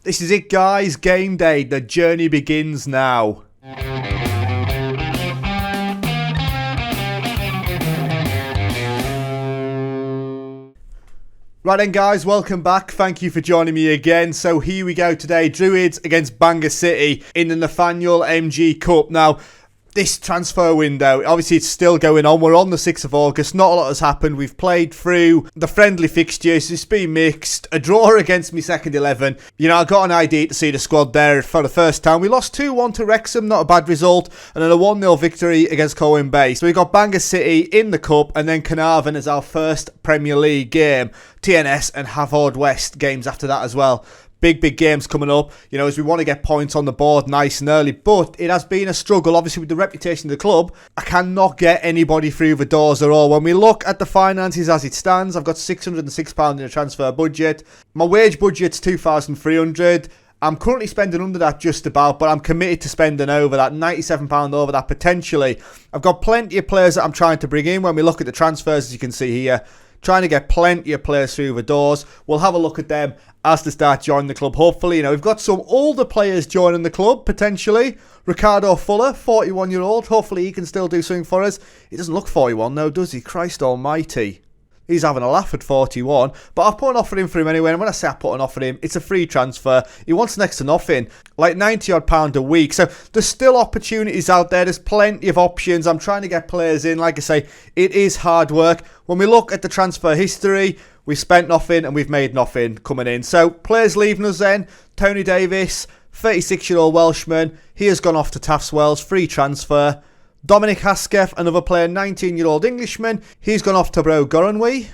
This is it, guys. Game day. The journey begins now. Right then, guys, welcome back. Thank you for joining me again. So here we go today. Druids against Bangor City in the Nathaniel MG Cup. Now, this transfer window, obviously it's still going on. We're on the 6th of August. Not a lot has happened. We've played through the friendly fixtures. It's been mixed. A draw against my second 11. You know, I got an idea to see the squad there for the first time. We lost 2-1 to Wrexham. Not a bad result. And then a 1-0 victory against Colwyn Bay. So we got Bangor City in the Cup and then Carnarvon as our first Premier League game. TNS and Haverfordwest games after that as well. Big games coming up, you know, as we want to get points on the board nice and early. But it has been a struggle, obviously, with the reputation of the club. I cannot get anybody through the doors at all. When we look at the finances as it stands, I've got £606 in the transfer budget. My wage budget's £2,300. I'm currently spending under that just about, but I'm committed to spending over that, £97 over that potentially. I've got plenty of players that I'm trying to bring in. When we look at the transfers, as you can see here, trying to get plenty of players through the doors. We'll have a look at them as they start joining the club, hopefully. You know, we've got some older players joining the club, potentially. Ricardo Fuller, 41-year-old. Hopefully he can still do something for us. He doesn't look 41 though, does he? Christ almighty. He's having a laugh at 41. But I've put an offer in for him anyway. And when I say I put an offer in, it's a free transfer. He wants next to nothing. Like £90 a week. So there's still opportunities out there. There's plenty of options. I'm trying to get players in. Like I say, it is hard work. When we look at the transfer history, we've spent nothing and we've made nothing coming in. So players leaving us then. Tony Davis, 36-year-old Welshman. He has gone off to Taffs Wells. Free transfer. Dominic Hasketh, another player, 19-year-old Englishman. He's gone off to Bro Goranwy.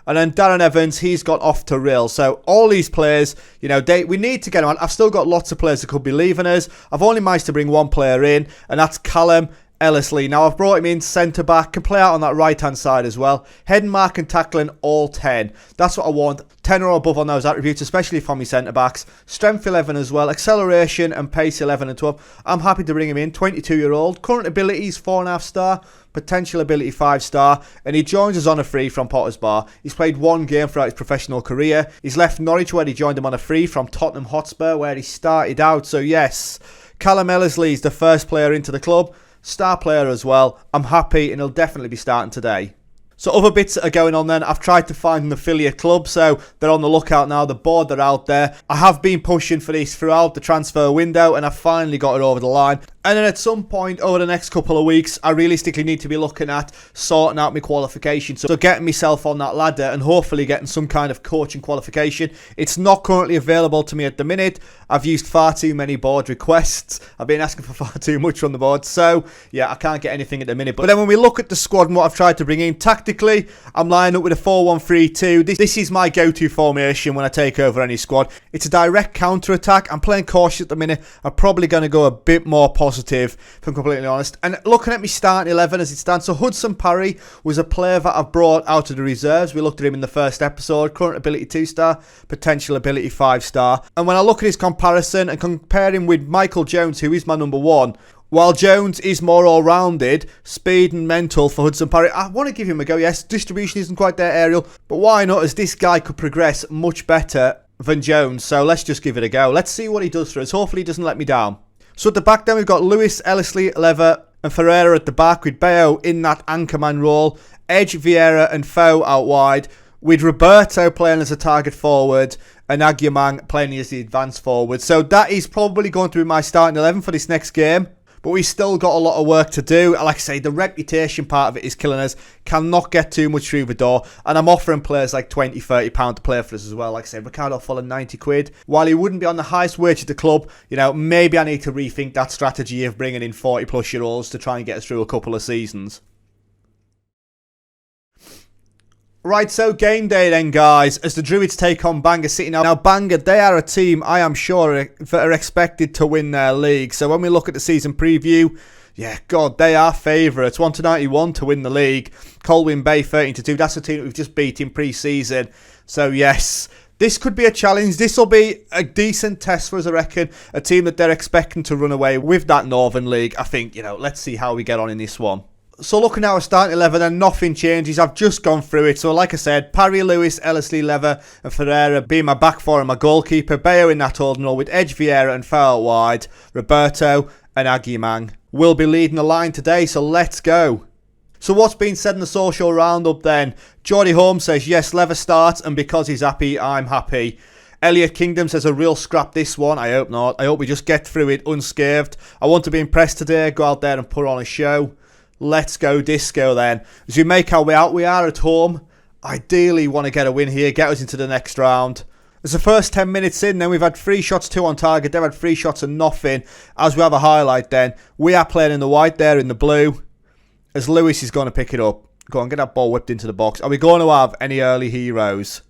And then Darren Evans, he's gone off to Rill. So all these players, you know, we need to get them on. I've still got lots of players that could be leaving us. I've only managed to bring one player in, and that's Callum Ellisley. Now, I've brought him in centre-back, can play out on that right-hand side as well. Head and mark and tackling, all 10. That's what I want. 10 or above on those attributes, especially from my centre-backs. Strength 11 as well. Acceleration and pace 11 and 12. I'm happy to bring him in. 22-year-old. Current abilities, 4.5 star. Potential ability 5 star. And he joins us on a free from Potter's Bar. He's played one game throughout his professional career. He's left Norwich where he joined him on a free from Tottenham Hotspur where he started out. So yes, Callum Ellisley is the first player into the club. Star player as well. I'm happy and he'll definitely be starting today. So other bits that are going on then, I've tried to find an affiliate club, so they're on the lookout now. The board, they're out there. I have been pushing for this throughout the transfer window and I finally got it over the line. And then at some point over the next couple of weeks, I realistically need to be looking at sorting out my qualification. So getting myself on that ladder and hopefully getting some kind of coaching qualification. It's not currently available to me at the minute. I've used far too many board requests. I've been asking for far too much on the board. So yeah, I can't get anything at the minute. But then when we look at the squad and what I've tried to bring in, tactically, I'm lining up with a 4-1-3-2. This is my go-to formation when I take over any squad. It's a direct counter-attack. I'm playing cautious at the minute. I'm probably going to go a bit more positive, if I'm completely honest. And looking at me starting 11 as it stands, so Hudson Parry was a player that I've brought out of the reserves. We looked at him in the first episode. Current ability 2 star, potential ability 5 star. And when I look at his comparison and compare him with Michael Jones, who is my number 1, while Jones is more all-rounded, speed and mental for Hudson Parry, I want to give him a go. Yes, distribution isn't quite there, aerial, but why not, as this guy could progress much better than Jones. So let's just give it a go. Let's see what he does for us. Hopefully he doesn't let me down. So at the back then we've got Lewis, Ellisley, Lever and Ferreira at the back, with Bayo in that anchorman role, Edge, Vieira and Foe out wide, with Roberto playing as a target forward and Agyemang playing as the advanced forward. So that is probably going to be my starting 11 for this next game. But we still got a lot of work to do. Like I say, the reputation part of it is killing us. Cannot get too much through the door. And I'm offering players like £20, £30 to play for us as well. Like I said, Ricardo Fuller, £90. While he wouldn't be on the highest wage at the club, you know, maybe I need to rethink that strategy of bringing in 40+ year olds to try and get us through a couple of seasons. Right, so game day then, guys, as the Druids take on Bangor City. Now, Bangor, they are a team I am sure that are expected to win their league. So when we look at the season preview, yeah, God, they are favourites. 1-91 to win the league. Colwyn Bay 13-2. That's the team that we've just beat in pre-season. So yes, this could be a challenge. This will be a decent test for us, I reckon. A team that they're expecting to run away with that Northern League. I think, you know, let's see how we get on in this one. So looking at our starting 11, and nothing changes. I've just gone through it. So like I said, Parry, Lewis, Ellerslie, Lever and Ferreira being my back four and my goalkeeper. Bayo in that holding role with Edge, Vieira and Fowl wide. Roberto and Aguimang will be leading the line today. So let's go. So what's been said in the social roundup then? Geordie Holmes says, yes, Lever starts, and because he's happy, I'm happy. Elliot Kingdom says a real scrap this one. I hope not. I hope we just get through it unscathed. I want to be impressed today. Go out there and put on a show. Let's go disco then. As we make our way out, we are at home. Ideally want to get a win here, get us into the next round. As the first 10 minutes in, then we've had 3 shots, 2 on target. They've had 3 shots and nothing. As we have a highlight then, we are playing in the white there in the blue. As Lewis is going to pick it up. Go on, get that ball whipped into the box. Are we going to have any early heroes?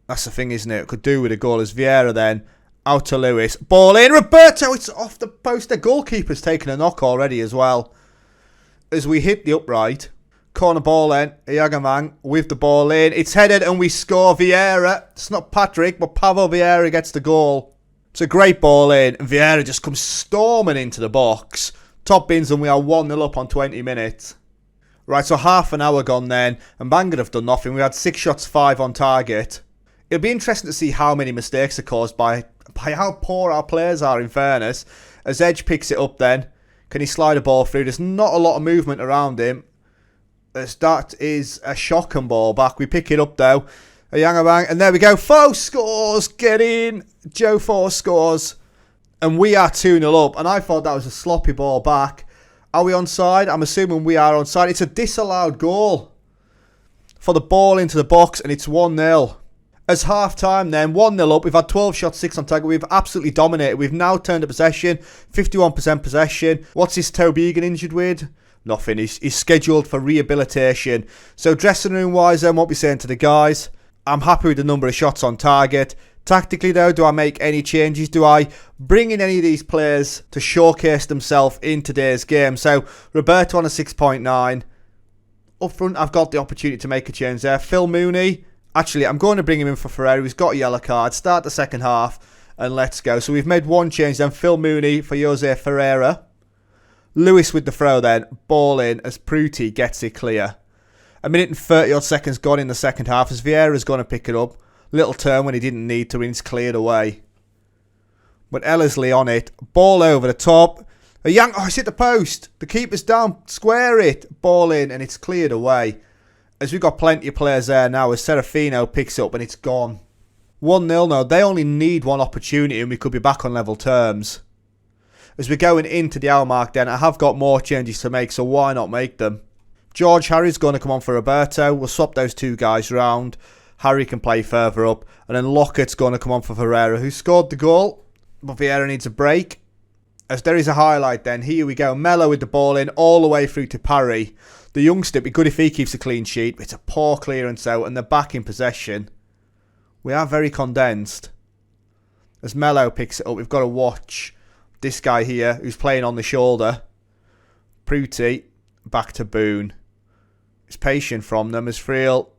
That's the thing, isn't it? Could do with a goal as Vieira then. Out to Lewis. Ball in. Roberto, it's off the post. The goalkeeper's taken a knock already as well. As we hit the upright. Corner ball then. Iagamang with the ball in. It's headed and we score. Vieira. It's not Patrick, but Pavel Vieira gets the goal. It's a great ball in. And Vieira just comes storming into the box. Top bins and we are 1-0 up on 20 minutes. Right, so half an hour gone then. And Bangor have done nothing. We had 6 shots, 5 on target. It'll be interesting to see how many mistakes are caused by how poor our players are, in fairness. As Edge picks it up then. Can he slide a ball through? There's not a lot of movement around him. As that is a shocking ball back. We pick it up though. A Yangabang. And there we go. Foe scores. Get in. Geforce scores. And we are 2-0 up. And I thought that was a sloppy ball back. Are we onside? I'm assuming we are onside. It's a disallowed goal. For the ball into the box. And it's 1-0. As half time then, 1-0 up. We've had 12 shots, 6 on target. We've absolutely dominated. We've now turned to possession. 51% possession. What's his Toby Egan injured with? Nothing. He's scheduled for rehabilitation. So dressing room wise then, what we saying to the guys? I'm happy with the number of shots on target. Tactically though, do I make any changes? Do I bring in any of these players to showcase themselves in today's game? So Roberto on a 6.9. Up front, I've got the opportunity to make a change there. Phil Mooney. Actually, I'm going to bring him in for Ferreira. He's got a yellow card. Start the second half and let's go. So we've made one change then. Phil Mooney for Jose Ferreira. Lewis with the throw then. Ball in as Pruti gets it clear. 1 minute and 30 odd seconds gone in the second half as Vieira's going to pick it up. Little turn when he didn't need to and it's cleared away. But Ellerslie on it. Ball over the top. A yank. Oh, it's hit the post. The keeper's down. Square it. Ball in and it's cleared away. As we've got plenty of players there now, as Serafino picks up and it's gone. 1-0 now. They only need one opportunity and we could be back on level terms. As we're going into the hour mark then, I have got more changes to make, so why not make them? George Harry's going to come on for Roberto. We'll swap those 2 guys round. Harry can play further up. And then Lockett's going to come on for Ferreira, who scored the goal. But Vieira needs a break. As there is a highlight then. Here we go. Mello with the ball in all the way through to Parry. The youngster, it'd be good if he keeps a clean sheet. It's a poor clearance out and they're back in possession. We are very condensed. As Mello picks it up, we've got to watch this guy here who's playing on the shoulder. Pruti, back to Boone. It's patient from them as Friel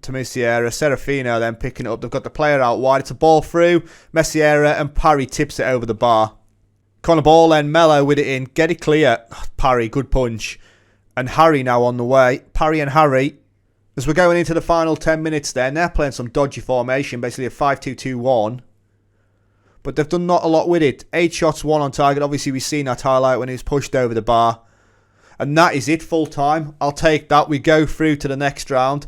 to Messiera. Serafino then picking it up. They've got the player out wide. It's a ball through. Messiera and Parry tips it over the bar. Corner ball then. Mello with it in. Get it clear. Parry, good punch. And Harry now on the way. Parry and Harry. As we're going into the final 10 minutes then. They're playing some dodgy formation. Basically a 5-2-2-1. But they've done not a lot with it. 8 shots, 1 on target. Obviously we've seen that highlight when he was pushed over the bar. And that is it, full time. I'll take that. We go through to the next round.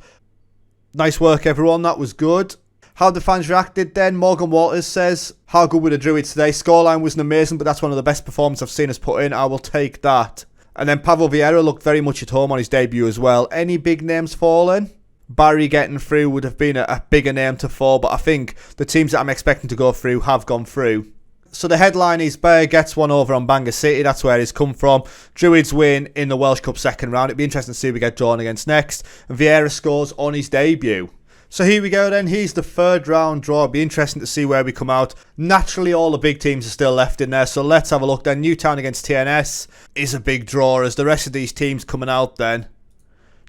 Nice work everyone. That was good. How the fans reacted then. Morgan Walters says, how good were the Druids today? Scoreline wasn't amazing, but that's one of the best performances I've seen us put in. I will take that. And then Pavel Vieira looked very much at home on his debut as well. Any big names fallen? Barry getting through would have been a bigger name to fall, but I think the teams that I'm expecting to go through have gone through. So the headline is Bayer gets one over on Bangor City. That's where he's come from. Druids win in the Welsh Cup second round. It'd be interesting to see who we get drawn against next. And Vieira scores on his debut. So here we go then. Here's the third round draw. It'll be interesting to see where we come out. Naturally, all the big teams are still left in there. So let's have a look then. Newtown against TNS is a big draw as the rest of these teams coming out then.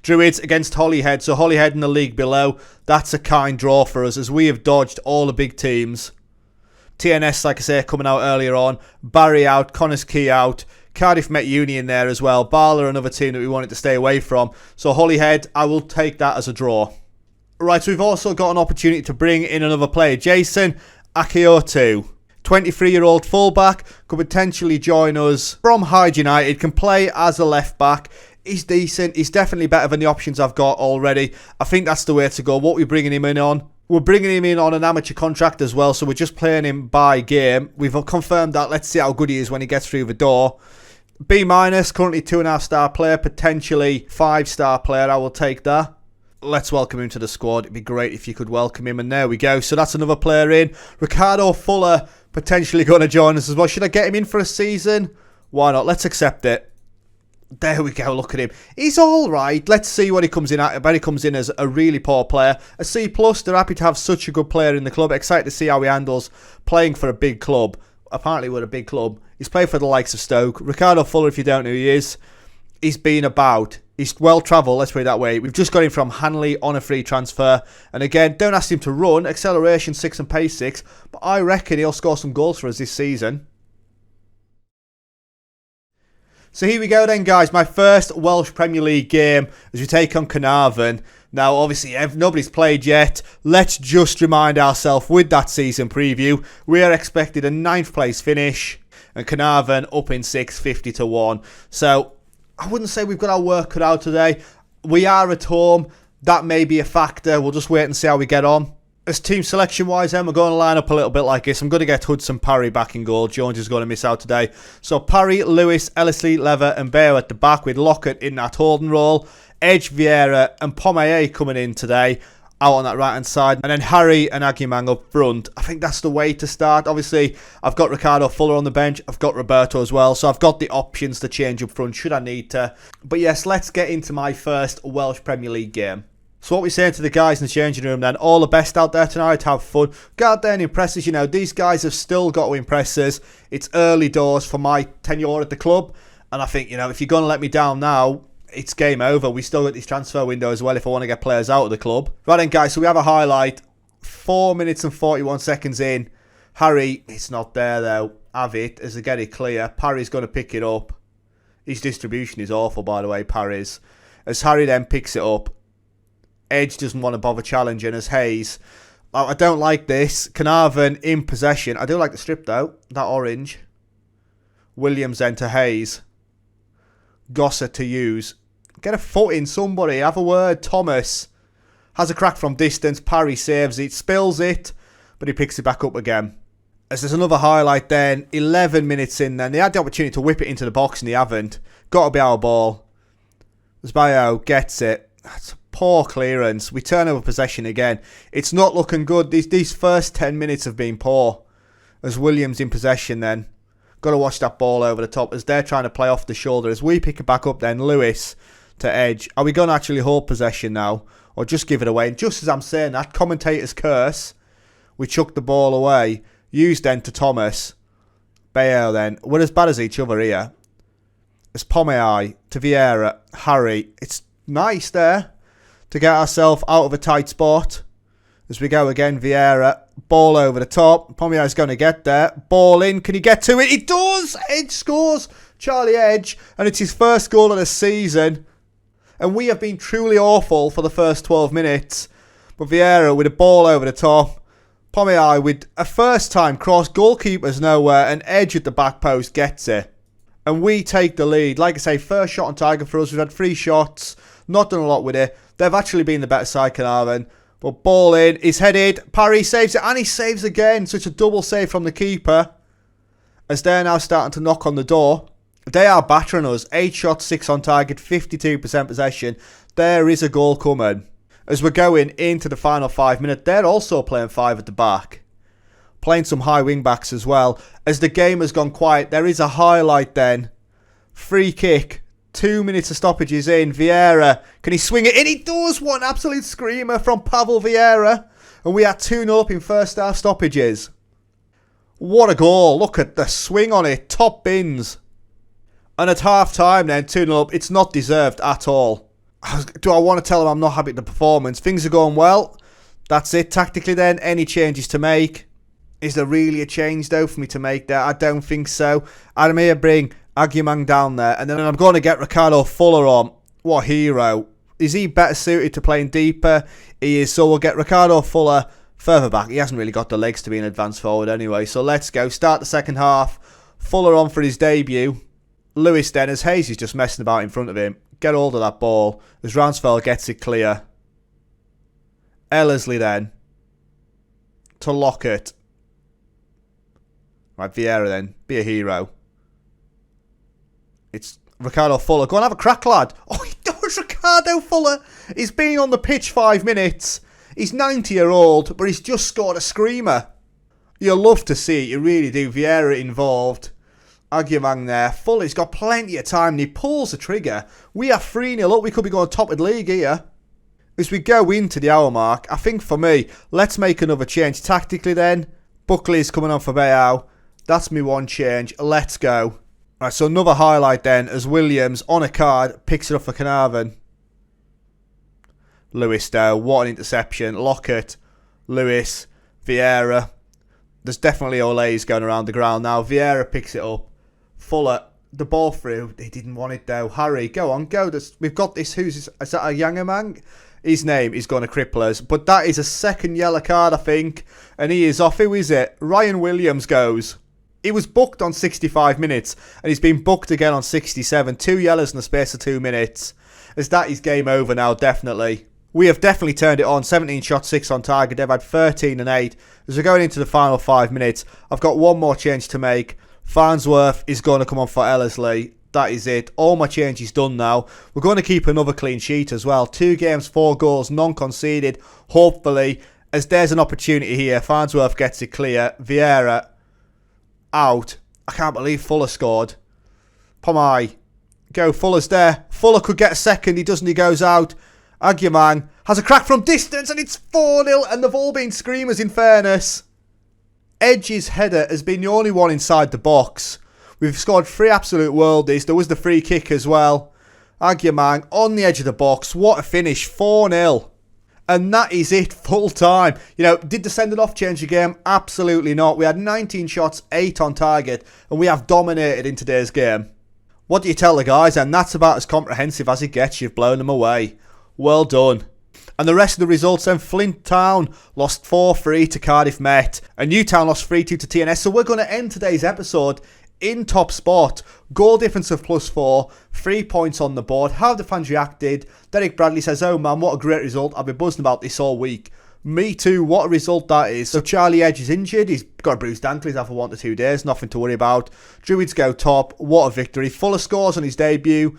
Druids against Holyhead. So Holyhead in the league below. That's a kind draw for us as we have dodged all the big teams. TNS, like I say, coming out earlier on. Barry out. Connors Key out. Cardiff Met Uni in there as well. Bala, another team that we wanted to stay away from. So Holyhead, I will take that as a draw. Right, so we've also got an opportunity to bring in another player. Jason Akiotu, 23-year-old fullback, could potentially join us from Hyde United, can play as a left back. He's decent. He's definitely better than the options I've got already. I think that's the way to go. What we're bringing him in on? We're bringing him in on an amateur contract as well, so we're just playing him by game. We've confirmed that. Let's see how good he is when he gets through the door. B-, currently 2.5-star player, potentially 5-star player. I will take that. Let's welcome him to the squad. It'd be great if you could welcome him. And there we go. So that's another player in. Ricardo Fuller potentially going to join us as well. Should I get him in for a season? Why not? Let's accept it. There we go. Look at him. He's all right. Let's see what he comes in at. I bet he comes in as a really poor player. A C+. They're happy to have such a good player in the club. Excited to see how he handles playing for a big club. Apparently we're a big club. He's played for the likes of Stoke. Ricardo Fuller, if you don't know who he is, he's been about. He's well-travelled, let's put it that way. We've just got him from Hanley on a free transfer. And again, don't ask him to run. Acceleration 6 and pace 6. But I reckon he'll score some goals for us this season. So here we go then, guys. My first Welsh Premier League game as we take on Carnarvon. Now, obviously, nobody's played yet. Let's just remind ourselves with that season preview, we are expected a 9th place finish. And Carnarvon up in 6th, 50-1. So I wouldn't say we've got our work cut out today. We are at home. That may be a factor. We'll just wait and see how we get on. As team selection-wise, then, we're going to line up a little bit like this. I'm going to get Hudson Parry back in goal. Jones is going to miss out today. So Parry, Lewis, Ellerslie, Lever and Bayo at the back with Lockett in that holding role. Edge, Vieira and Pomaye coming in today out on that right-hand side. And then Harry and Aguimang up front. I think that's the way to start. Obviously, I've got Ricardo Fuller on the bench. I've got Roberto as well. So I've got the options to change up front should I need to. But yes, let's get into my first Welsh Premier League game. So what we're saying to the guys in the changing room then, all the best out there tonight, have fun. Go out there and impress us. You know, these guys have still got to impress us. It's early doors for my tenure at the club. And I think, you know, if you're going to let me down now, it's game over. We still got this transfer window as well if I want to get players out of the club. Right then, guys, so we have a highlight. 4 minutes and 41 seconds in. Harry, it's not there though. Have it as they get it clear. Parry's going to pick it up. His distribution is awful, by the way, Parry's. As Harry then picks it up. Edge doesn't want to bother challenging as Hayes. I don't like this. Carnarvon in possession. I do like the strip though. That orange. Williams then to Hayes. Gossett to use. Get a foot in somebody. Have a word. Thomas has a crack from distance. Parry saves it. Spills it. But he picks it back up again. As there's another highlight then. 11 minutes in then. They had the opportunity to whip it into the box and they haven't. Got to be our ball. As Bayo gets it. That's a poor clearance. We turn over possession again. It's not looking good. These first 10 minutes have been poor. As Williams in possession then. Got to watch that ball over the top as they're trying to play off the shoulder. As we pick it back up then, Lewis to Edge. Are we going to actually hold possession now? Or just give it away? And just as I'm saying that, commentator's curse. We chuck the ball away. Used then to Thomas. Bayo then. We're as bad as each other here. As Pomaye to Vieira. Harry. It's nice there to get ourselves out of a tight spot. As we go again, Vieira. Ball over the top. Pomaye's going to get there. Ball in. Can he get to it? He does! Edge scores. Charlie Edge. And it's his first goal of the season. And we have been truly awful for the first 12 minutes. But Vieira with a ball over the top. Pomaye with a first time cross. Goalkeeper's nowhere. And Edge at the back post gets it. And we take the lead. Like I say, first shot on target for us. We've had 3 shots. Not done a lot with it. They've actually been the better side, Carnarvon. But ball in. He's headed. Parry saves it. And he saves again. So it's a double save from the keeper. As they're now starting to knock on the door. They are battering us. 8 shots, 6 on target. 52% possession. There is a goal coming. As we're going into the final 5 minutes. They're also playing 5 at the back. Playing some high wing backs as well. As the game has gone quiet. There is a highlight then. Free kick. 2 minutes of stoppages in. Vieira. Can he swing it in? He does. What an absolute screamer from Pavel Vieira. And we are 2-0 up in first half stoppages. What a goal. Look at the swing on it. Top bins. And at half time then, 2-0 up. It's not deserved at all. Do I want to tell him I'm not happy with the performance? Things are going well. That's it. Tactically then, any changes to make? Is there really a change though for me to make there? I don't think so. I'm here bring Agyemang down there. And then I'm going to get Ricardo Fuller on. What a hero. Is he better suited to playing deeper? He is. So we'll get Ricardo Fuller further back. He hasn't really got the legs to be an advanced forward anyway. So let's go. Start the second half. Fuller on for his debut. Lewis then, as Hayes is just messing about in front of him. Get hold of that ball. As Ransfeld gets it clear. Ellerslie then. To Lockett. Right, Vieira then. Be a hero. It's Ricardo Fuller. Go and have a crack, lad. Oh, he does, Ricardo Fuller. He's been on the pitch 5 minutes. He's 90-year-old, but he's just scored a screamer. You'll love to see it. You really do. Vieira involved. Agyemang there. Fuller's got plenty of time and he pulls the trigger. We are 3-0 up. We could be going top of the league here. As we go into the hour mark, I think for me, let's make another change. Tactically then, Buckley's coming on for Bayao. That's me one change. Let's go. Right, so another highlight then as Williams on a card picks it up for Carnarvon. Lewis though, what an interception. Lockett, Lewis, Vieira. There's definitely Olays going around the ground now. Vieira picks it up. Fuller, the ball through. He didn't want it though. Harry, go on, go. We've got this. Is that a Yangamang? His name is going to cripple us. But that is a second yellow card, I think. And he is off. Who is it? Ryan Williams goes. He was booked on 65 minutes. And he's been booked again on 67. 2 yellows in the space of 2 minutes. As that is game over now, definitely. We have definitely turned it on. 17 shots, 6 on target. They've had 13 and 8. As we're going into the final 5 minutes, I've got one more change to make. Farnsworth is going to come on for Ellerslie. That is it. All my changes done now. We're going to keep another clean sheet as well. 2 games, 4 goals, none conceded. Hopefully, as there's an opportunity here. Farnsworth gets it clear. Vieira out. I can't believe Fuller scored. Pomai. Go, Fuller's there. Fuller could get a second. He doesn't. He goes out. Agyemang has a crack from distance and it's 4-0 and they've all been screamers in fairness. Edge's header has been the only one inside the box. We've scored 3 absolute worldies. There was the free kick as well. Agyemang on the edge of the box. What a finish. 4-0. And that is it, full time. You know, did the sending off change the game? Absolutely not. We had 19 shots, 8 on target, and we have dominated in today's game. What do you tell the guys? And that's about as comprehensive as it gets. You've blown them away. Well done. And the rest of the results then, Flint Town lost 4-3 to Cardiff Met. And Newtown lost 3-2 to TNS. So we're going to end today's episode in top spot. Goal difference of +4. 3 points on the board. How have the fans reacted? Derek Bradley says, oh man, what a great result. I've been buzzing about this all week. Me too, what a result that is. So Charlie Edge is injured. He's got a bruised ankle. He's out for 1 to 2 days. Nothing to worry about. Druids go top. What a victory. Fuller scores on his debut.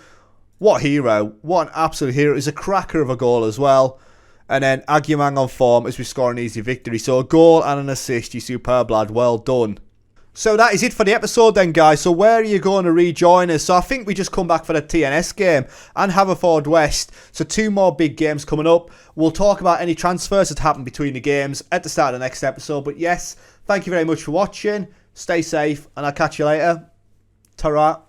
What a hero. What an absolute hero. He's a cracker of a goal as well. And then Agyemang on form as we score an easy victory. So a goal and an assist. You superb lad. Well done. So that is it for the episode then, guys. So where are you going to rejoin us? So I think we just come back for the TNS game and Haverfordwest. So 2 more big games coming up. We'll talk about any transfers that happen between the games at the start of the next episode. But yes, thank you very much for watching. Stay safe and I'll catch you later. Ta-ra.